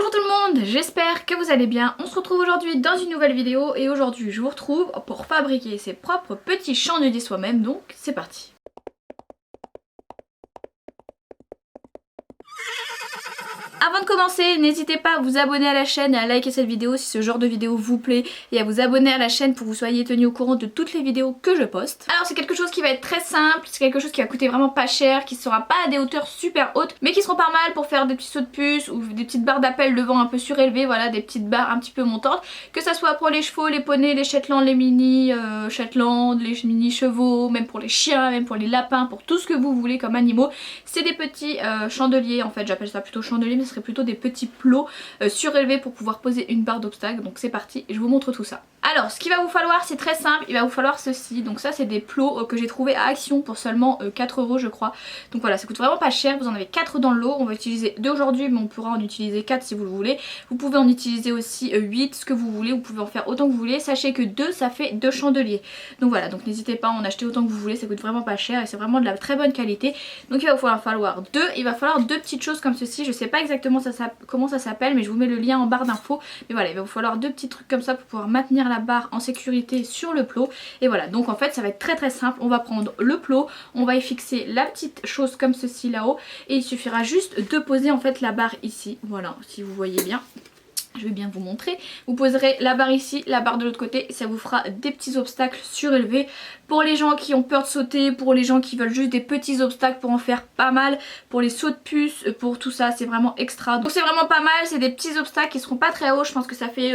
Bonjour tout le monde, j'espère que vous allez bien. On se retrouve aujourd'hui dans une nouvelle vidéo et aujourd'hui je vous retrouve pour fabriquer ses propres petits chandeliers soi-même, donc c'est parti. Avant de commencer, n'hésitez pas à vous abonner à la chaîne et à liker cette vidéo si ce genre de vidéo vous plaît et à vous abonner à la chaîne pour que vous soyez tenu au courant de toutes les vidéos que je poste. Alors c'est quelque chose qui va être très simple, c'est quelque chose qui va coûter vraiment pas cher, qui sera pas à des hauteurs super hautes mais qui seront pas mal pour faire des petits sauts de puce ou des petites barres d'appel devant un peu surélevées, voilà, des petites barres un petit peu montantes, que ça soit pour les chevaux, les poneys, les Shetland, les mini Shetland, les mini chevaux, même pour les chiens, même pour les lapins, pour tout ce que vous voulez comme animaux. C'est des petits chandeliers, en fait j'appelle ça plutôt chandelier mais ce serait plutôt des petits plots surélevés pour pouvoir poser une barre d'obstacle. Donc c'est parti, je vous montre tout ça. Alors ce qu'il va vous falloir, c'est très simple, il va vous falloir ceci. Donc ça c'est des plots que j'ai trouvé à Action pour seulement 4 € je crois. Donc voilà, ça coûte vraiment pas cher, vous en avez 4 dans le lot. On va utiliser 2 aujourd'hui mais on pourra en utiliser 4 si vous le voulez. Vous pouvez en utiliser aussi 8, ce que vous voulez, vous pouvez en faire autant que vous voulez. Sachez que 2 ça fait 2 chandeliers. Donc voilà, donc n'hésitez pas à en acheter autant que vous voulez, ça coûte vraiment pas cher et c'est vraiment de la très bonne qualité. Donc il va vous falloir 2, il va falloir 2 petites choses comme ceci. Je sais pas exactement comment ça s'appelle mais je vous mets le lien en barre d'infos. Mais voilà, il va vous falloir 2 petits trucs comme ça pour pouvoir maintenir la barre en sécurité sur le plot. Et voilà, donc en fait ça va être très simple. On va prendre le plot, on va y fixer la petite chose comme ceci là-haut et il suffira juste de poser en fait la barre ici. Voilà, si vous voyez bien. Je vais bien vous montrer. Vous poserez la barre ici, la barre de l'autre côté et ça vous fera des petits obstacles surélevés. Pour les gens qui ont peur de sauter, pour les gens qui veulent juste des petits obstacles pour en faire pas mal, pour les sauts de puce, pour tout ça, c'est vraiment extra. Donc c'est vraiment pas mal, c'est des petits obstacles qui seront pas très hauts, je pense que ça fait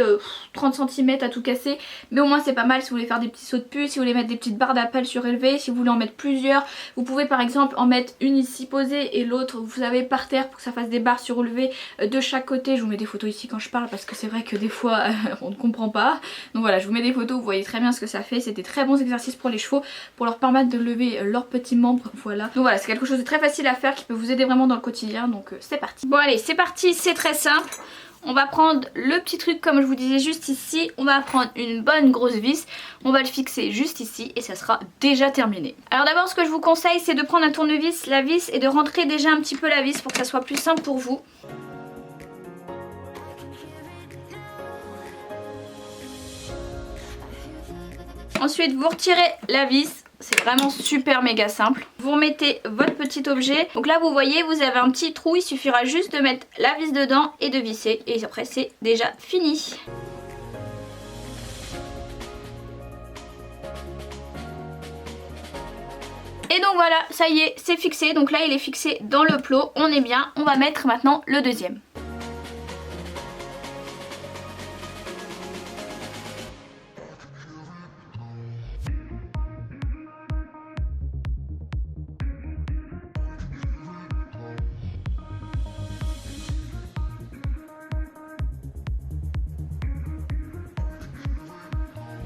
30 cm à tout casser. Mais au moins c'est pas mal si vous voulez faire des petits sauts de puce, si vous voulez mettre des petites barres d'appel surélevées, si vous voulez en mettre plusieurs. Vous pouvez par exemple en mettre une ici posée et l'autre vous savez par terre pour que ça fasse des barres surélevées de chaque côté. Je vous mets des photos ici quand je parle parce que c'est vrai que des fois on ne comprend pas. Donc voilà, je vous mets des photos, vous voyez très bien ce que ça fait. C'est des très bons exercices pour les chevaux, pour leur permettre de lever leurs petits membres, voilà. Donc voilà, c'est quelque chose de très facile à faire qui peut vous aider vraiment dans le quotidien, donc c'est parti. Bon allez, c'est parti, c'est très simple. On va prendre le petit truc comme je vous disais juste ici, on va prendre une bonne grosse vis, on va le fixer juste ici et ça sera déjà terminé. Alors d'abord ce que je vous conseille c'est de prendre un tournevis, la vis et de rentrer déjà un petit peu la vis pour que ça soit plus simple pour vous. Ensuite vous retirez la vis, c'est vraiment super méga simple. Vous remettez votre petit objet. Donc là vous voyez vous avez un petit trou, il suffira juste de mettre la vis dedans et de visser. Et après c'est déjà fini. Et donc voilà, ça y est, c'est fixé. Donc là il est fixé dans le plot, on est bien. On va mettre maintenant le deuxième.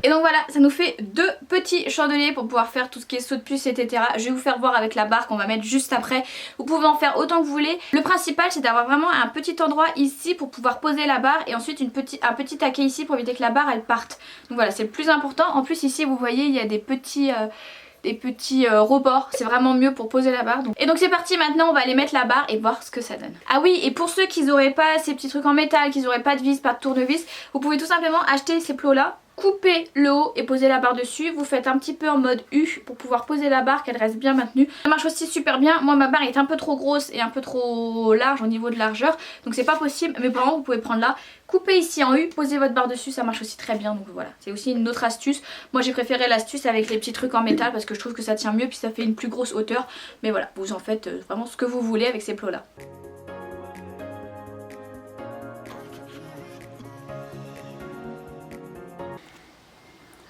Et donc voilà, ça nous fait 2 petits chandeliers pour pouvoir faire tout ce qui est saut de puce, etc. Je vais vous faire voir avec la barre qu'on va mettre juste après. Vous pouvez en faire autant que vous voulez. Le principal c'est d'avoir vraiment un petit endroit ici pour pouvoir poser la barre et ensuite un petit taquet ici pour éviter que la barre elle parte. Donc voilà, c'est le plus important. En plus ici vous voyez il y a des petits rebords, c'est vraiment mieux pour poser la barre. Et donc c'est parti, maintenant on va aller mettre la barre et voir ce que ça donne. Ah oui, et pour ceux qui n'auraient pas ces petits trucs en métal, qui n'auraient pas de vis, pas de tournevis, vous pouvez tout simplement acheter ces plots là, couper le haut et poser la barre dessus. Vous faites un petit peu en mode U pour pouvoir poser la barre, qu'elle reste bien maintenue. Ça marche aussi super bien. Moi ma barre est un peu trop grosse et un peu trop large au niveau de largeur, donc c'est pas possible. Mais par contre vous pouvez prendre là, couper ici en U, poser votre barre dessus, ça marche aussi très bien. Donc voilà, c'est aussi une autre astuce. Moi j'ai préféré l'astuce avec les petits trucs en métal parce que je trouve que ça tient mieux puis ça fait une plus grosse hauteur. Mais voilà, vous en faites vraiment ce que vous voulez avec ces plots là.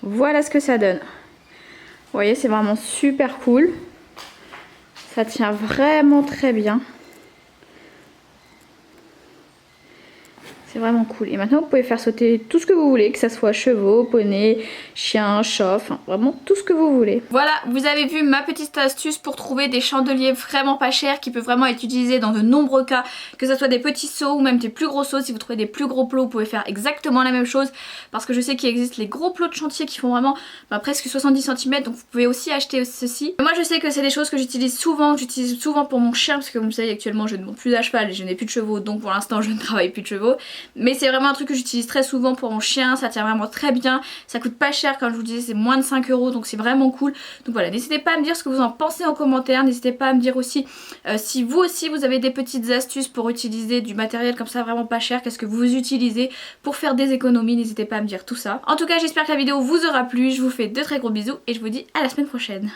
Voilà ce que ça donne. Vous voyez, c'est vraiment super cool. Ça tient vraiment très bien. C'est vraiment cool. Et maintenant vous pouvez faire sauter tout ce que vous voulez, que ça soit chevaux, poneys, chiens, chats, enfin vraiment tout ce que vous voulez. Voilà, vous avez vu ma petite astuce pour trouver des chandeliers vraiment pas chers qui peuvent vraiment être utilisés dans de nombreux cas, que ce soit des petits seaux ou même des plus gros seaux. Si vous trouvez des plus gros plots, vous pouvez faire exactement la même chose parce que je sais qu'il existe les gros plots de chantier qui font vraiment presque 70 cm, donc vous pouvez aussi acheter ceci. Moi je sais que c'est des choses que j'utilise souvent, pour mon chien parce que comme vous savez actuellement je ne monte plus à cheval et je n'ai plus de chevaux, donc pour l'instant je ne travaille plus de chevaux. Mais c'est vraiment un truc que j'utilise très souvent pour mon chien, ça tient vraiment très bien, ça coûte pas cher comme je vous disais, c'est moins de 5 €, donc c'est vraiment cool. Donc voilà, n'hésitez pas à me dire ce que vous en pensez en commentaire, n'hésitez pas à me dire aussi si vous aussi vous avez des petites astuces pour utiliser du matériel comme ça vraiment pas cher, qu'est-ce que vous utilisez pour faire des économies, n'hésitez pas à me dire tout ça. En tout cas j'espère que la vidéo vous aura plu, je vous fais de très gros bisous et je vous dis à la semaine prochaine.